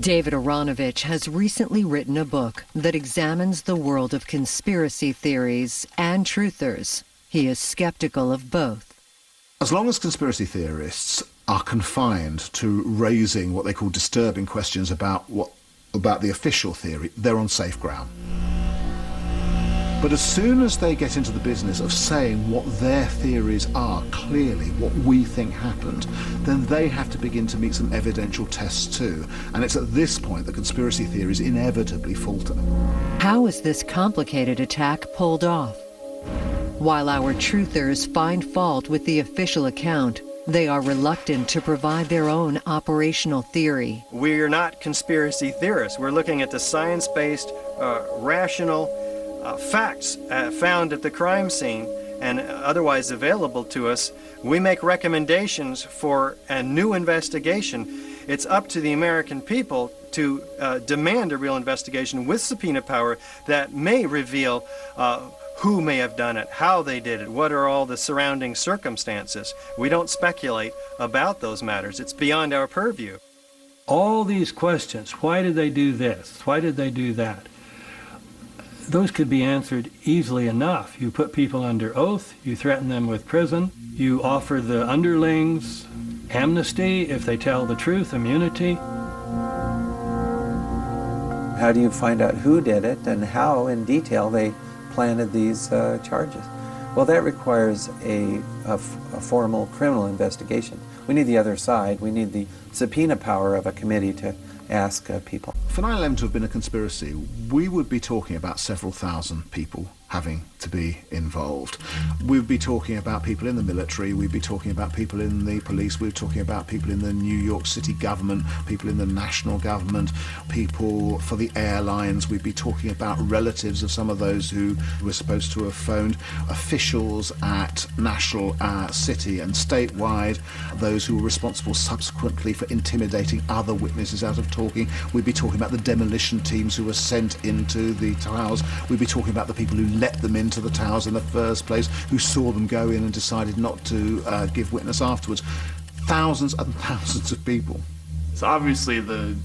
David Aronovich has recently written a book that examines the world of conspiracy theories and truthers. He is skeptical of both. As long as conspiracy theorists are confined to raising what they call disturbing questions about the official theory, they're on safe ground. But as soon as they get into the business of saying what their theories are clearly, what we think happened, then they have to begin to meet some evidential tests too. And it's at this point that conspiracy theories inevitably falter. How is this complicated attack pulled off? While our truthers find fault with the official account, they are reluctant to provide their own operational theory. We're not conspiracy theorists. We're looking at the science-based, rational facts found at the crime scene and otherwise available to us. We make recommendations for a new investigation. It's up to the American people to demand a real investigation with subpoena power that may reveal who may have done it, how they did it, what are all the surrounding circumstances. We don't speculate about those matters. It's beyond our purview. All these questions, why did they do this? Why did they do that? Those could be answered easily enough. You put people under oath, you threaten them with prison, you offer the underlings amnesty if they tell the truth, immunity. How do you find out who did it and how in detail they planted these charges? Well, that requires a formal criminal investigation. We need the other side. We need the subpoena power of a committee to ask people. For 9/11 to have been a conspiracy, we would be talking about several thousand people having to be involved. We'd be talking about people in the military, we'd be talking about people in the police, we'd be talking about people in the New York City government, people in the national government, people for the airlines, we'd be talking about relatives of some of those who were supposed to have phoned, officials at national, city and statewide, those who were responsible subsequently for intimidating other witnesses out of talking. We'd be talking about the demolition teams who were sent into the towers. We'd be talking about the people who let them into the towers in the first place, who saw them go in and decided not to give witness afterwards. Thousands and thousands of people. So obviously the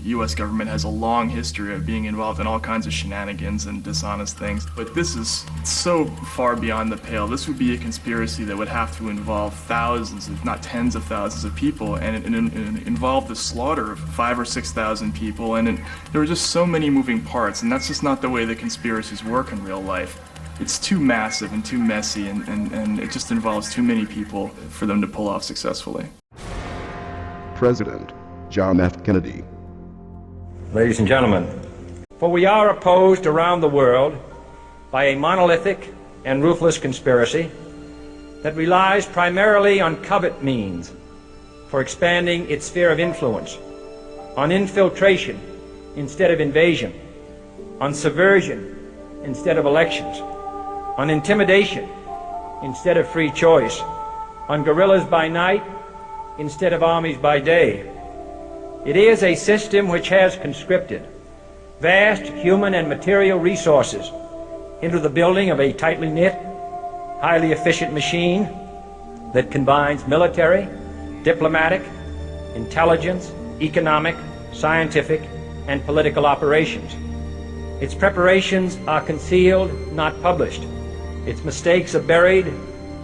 U.S. government has a long history of being involved in all kinds of shenanigans and dishonest things, but this is so far beyond the pale. This would be a conspiracy that would have to involve thousands, if not tens of thousands of people, and it involved the slaughter of 5,000 or 6,000 people, and there were just so many moving parts, and that's just not the way the conspiracies work in real life. It's too massive and too messy, and it just involves too many people for them to pull off successfully. President John F. Kennedy. Ladies and gentlemen, for we are opposed around the world by a monolithic and ruthless conspiracy that relies primarily on covert means for expanding its sphere of influence, on infiltration instead of invasion, on subversion instead of elections, on intimidation instead of free choice, on guerrillas by night instead of armies by day. It is a system which has conscripted vast human and material resources into the building of a tightly knit, highly efficient machine that combines military, diplomatic, intelligence, economic, scientific, and political operations. Its preparations are concealed, not published. Its mistakes are buried,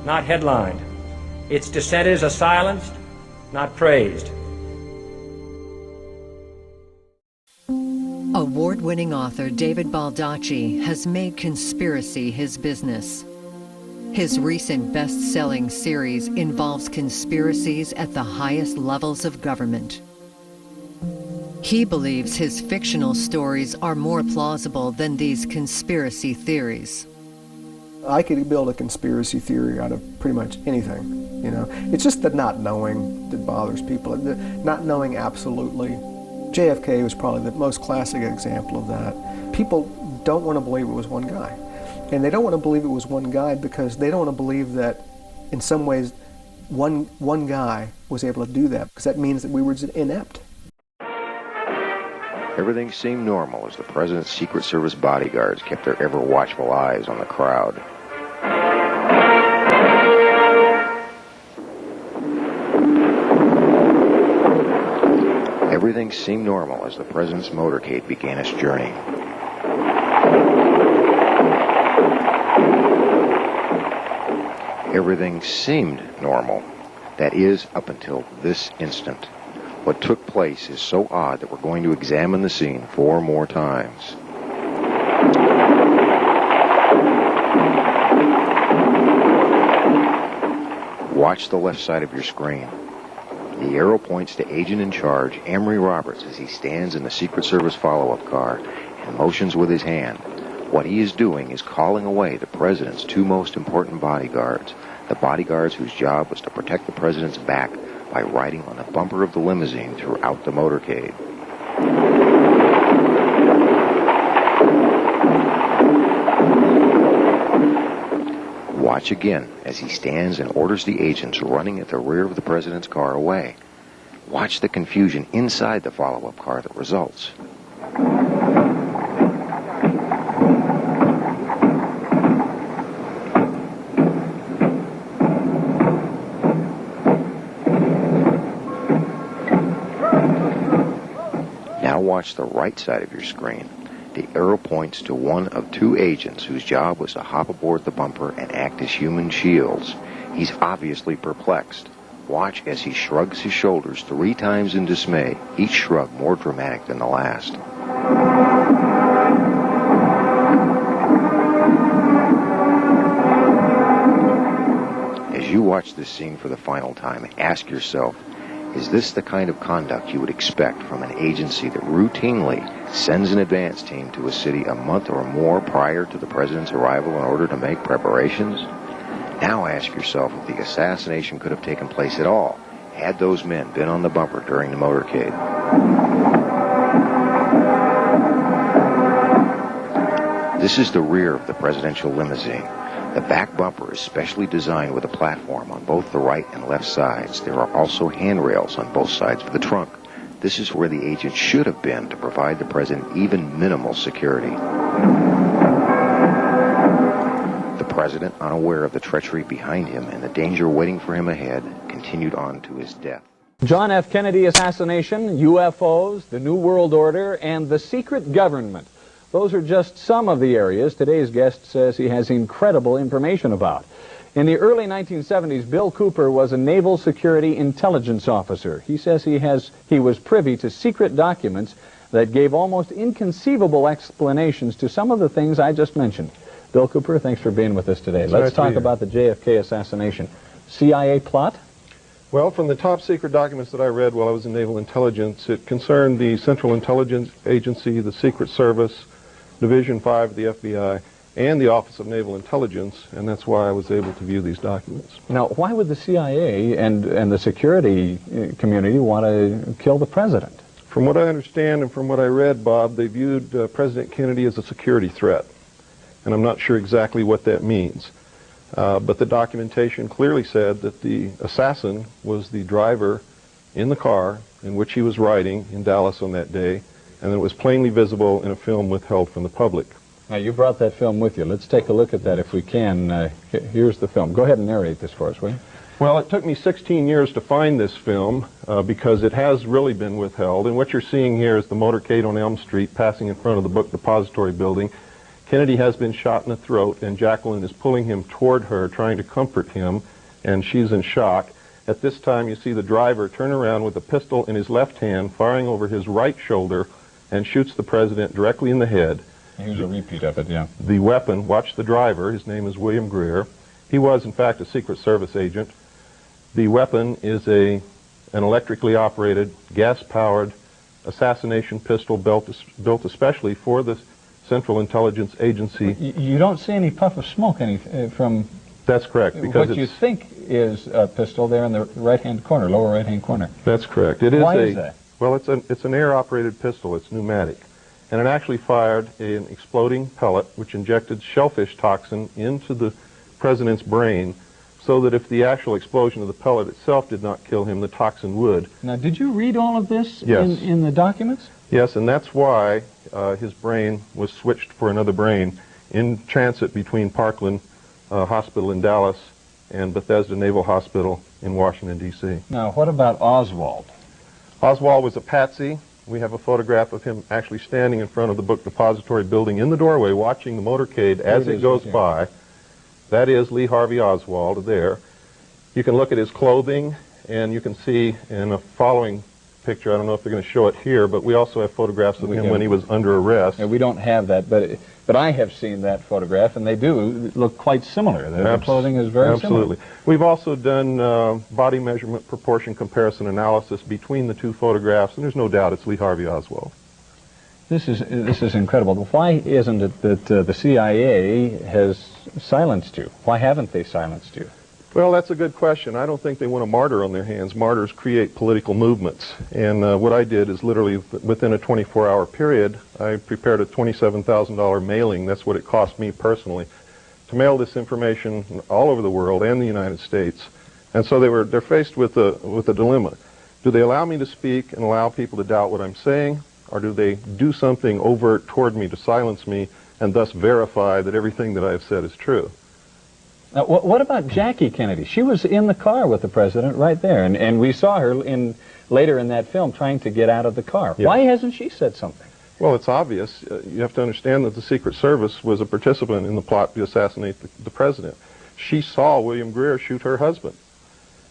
not headlined. Its dissenters are silenced, not praised. Award-winning author David Baldacci has made conspiracy his business. His recent best-selling series involves conspiracies at the highest levels of government. He believes his fictional stories are more plausible than these conspiracy theories. I could build a conspiracy theory out of pretty much anything, you know. It's just the not knowing that bothers people, the not knowing absolutely. JFK was probably the most classic example of that. People don't want to believe it was one guy. And they don't want to believe it was one guy because they don't want to believe that in some ways one guy was able to do that, because that means that we were just inept. Everything seemed normal as the President's Secret Service bodyguards kept their ever-watchful eyes on the crowd. Everything seemed normal as the president's motorcade began its journey. Everything seemed normal. That is, up until this instant. What took place is so odd that we're going to examine the scene 4 more times. Watch the left side of your screen. The arrow points to Agent in Charge, Amory Roberts, as he stands in the Secret Service follow-up car and motions with his hand. What he is doing is calling away the president's 2 most important bodyguards, the bodyguards whose job was to protect the president's back by riding on the bumper of the limousine throughout the motorcade. Watch again as he stands and orders the agents running at the rear of the president's car away. Watch the confusion inside the follow-up car that results. Now watch the right side of your screen. The arrow points to one of 2 agents whose job was to hop aboard the bumper and act as human shields. He's obviously perplexed. Watch as he shrugs his shoulders 3 times in dismay, each shrug more dramatic than the last. As you watch this scene for the final time, ask yourself, is this the kind of conduct you would expect from an agency that routinely sends an advance team to a city a month or more prior to the president's arrival in order to make preparations? Now ask yourself if the assassination could have taken place at all had those men been on the bumper during the motorcade. This is the rear of the presidential limousine. The back bumper is specially designed with a platform on both the right and left sides. There are also handrails on both sides of the trunk. This is where the agent should have been to provide the president even minimal security. The president, unaware of the treachery behind him and the danger waiting for him ahead, continued on to his death. John F. Kennedy assassination, UFOs, the New World Order, and the secret government. Those are just some of the areas today's guest says he has incredible information about. In the early 1970s, Bill Cooper was a Naval Security Intelligence officer. He says he was privy to secret documents that gave almost inconceivable explanations to some of the things I just mentioned. Bill Cooper, thanks for being with us today. Let's talk about the JFK assassination. CIA plot? Well, from the top secret documents that I read while I was in Naval Intelligence, it concerned the Central Intelligence Agency, the Secret Service, Division 5 of the FBI, and the Office of Naval Intelligence, and that's why I was able to view these documents. Now, why would the CIA and the security community want to kill the president? From what I understand and from what I read, Bob, they viewed President Kennedy as a security threat, and I'm not sure exactly what that means. But the documentation clearly said that the assassin was the driver in the car in which he was riding in Dallas on that day, and it was plainly visible in a film withheld from the public. Now, you brought that film with you. Let's take a look at that if we can. Here's the film. Go ahead and narrate this for us, will you? Well, it took me 16 years to find this film because it has really been withheld, and what you're seeing here is the motorcade on Elm Street passing in front of the book depository building. Kennedy has been shot in the throat, and Jacqueline is pulling him toward her, trying to comfort him, and she's in shock. At this time, you see the driver turn around with a pistol in his left hand, firing over his right shoulder, and shoots the president directly in the head. Here's a repeat of it, yeah. The weapon, watch the driver, his name is William Greer. He was, in fact, a Secret Service agent. The weapon is an electrically operated, gas-powered assassination pistol built especially for the Central Intelligence Agency. You don't see any puff of smoke from... That's correct. Because what you think is a pistol there in the right-hand corner, lower right-hand corner. That's correct. Why is that? Well, it's an air-operated pistol. It's pneumatic. And it actually fired an exploding pellet which injected shellfish toxin into the president's brain so that if the actual explosion of the pellet itself did not kill him, the toxin would. Now, did you read all of this Yes. in the documents? Yes, and that's why his brain was switched for another brain in transit between Parkland Hospital in Dallas and Bethesda Naval Hospital in Washington, D.C. Now, what about Oswald? Oswald was a patsy. We have a photograph of him actually standing in front of the book depository building in the doorway watching the motorcade as it goes by. That is Lee Harvey Oswald there. You can look at his clothing, and you can see in a following picture, I don't know if they're going to show it here, but we also have photographs of him when he was under arrest. We don't have that, but I have seen that photograph, and they do look quite similar. The clothing is very absolutely similar. We've also done body measurement proportion comparison analysis between the two photographs, and there's no doubt it's Lee Harvey Oswald. This is incredible. Why isn't it that the CIA has silenced you? Why haven't they silenced you? Well, that's a good question. I don't think they want a martyr on their hands. Martyrs create political movements. And what I did is literally within a 24-hour period, I prepared a $27,000 mailing. That's what it cost me personally to mail this information all over the world and the United States. And so they're faced with a dilemma. Do they allow me to speak and allow people to doubt what I'm saying, or do they do something overt toward me to silence me and thus verify that everything that I have said is true? Now, what about Jackie Kennedy? She was in the car with the president right there, and we saw her later in that film trying to get out of the car. Yeah. Why hasn't she said something? Well, it's obvious. You have to understand that the Secret Service was a participant in the plot to assassinate the president. She saw William Greer shoot her husband.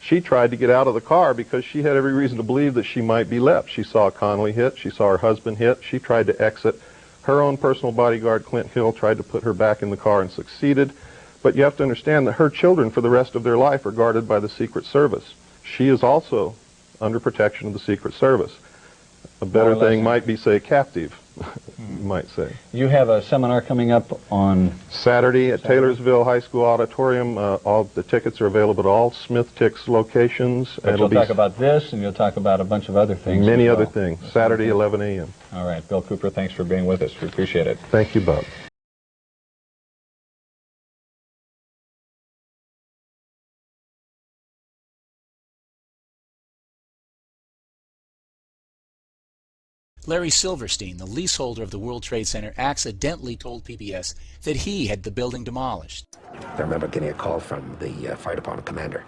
She tried to get out of the car because she had every reason to believe that she might be left. She saw Connolly hit. She saw her husband hit. She tried to exit. Her own personal bodyguard, Clint Hill, tried to put her back in the car and succeeded. But you have to understand that her children for the rest of their life are guarded by the Secret Service. She is also under protection of the Secret Service. A better thing might be, say, captive, you might say. You have a seminar coming up on Saturday at Taylorsville High School Auditorium. All the tickets are available at all Smith Tix locations. But you'll talk about this, and you'll talk about a bunch of other things. Many other things. Saturday, 11 a.m. All right. Bill Cooper, thanks for being with us. We appreciate it. Thank you, Bob. Larry Silverstein, the leaseholder of the World Trade Center, accidentally told PBS that he had the building demolished. I remember getting a call from the fire department commander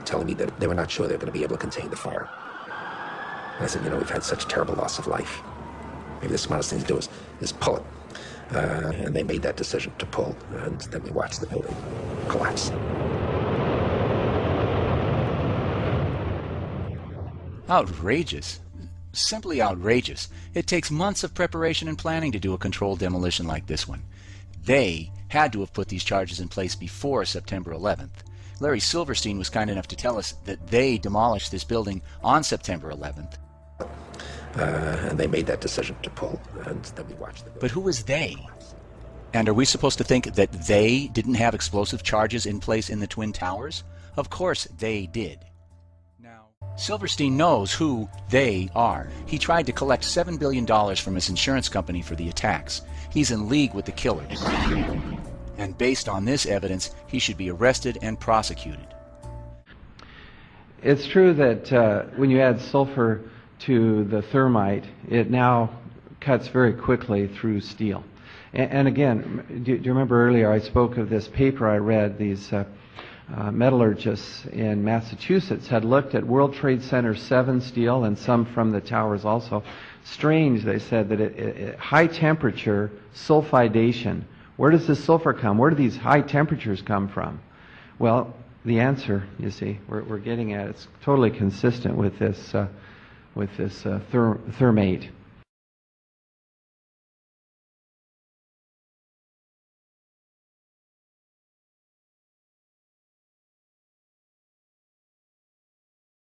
telling me that they were not sure they were going to be able to contain the fire. And I said, you know, we've had such terrible loss of life. Maybe the smartest thing to do is pull it. And they made that decision to pull, and then we watched the building collapse. Outrageous. Simply outrageous. It takes months of preparation and planning to do a controlled demolition like this one. They had to have put these charges in place before September 11th. Larry Silverstein was kind enough to tell us that they demolished this building on September 11th. And they made that decision to pull, and then we watched the building. But who was they? And are we supposed to think that they didn't have explosive charges in place in the Twin Towers? Of course they did. Silverstein knows who they are. He tried to collect $7 billion from his insurance company for the attacks. He's in league with the killers. And based on this evidence, he should be arrested and prosecuted. It's true that when you add sulfur to the thermite, it now cuts very quickly through steel. And again, do you remember earlier I spoke of this paper I read, these metallurgists in Massachusetts had looked at World Trade Center 7 steel and some from the towers also. Strange, they said, that high temperature sulfidation, where does this sulfur come? Where do these high temperatures come from? Well, the answer, you see, we're getting at, it's totally consistent with this thermate.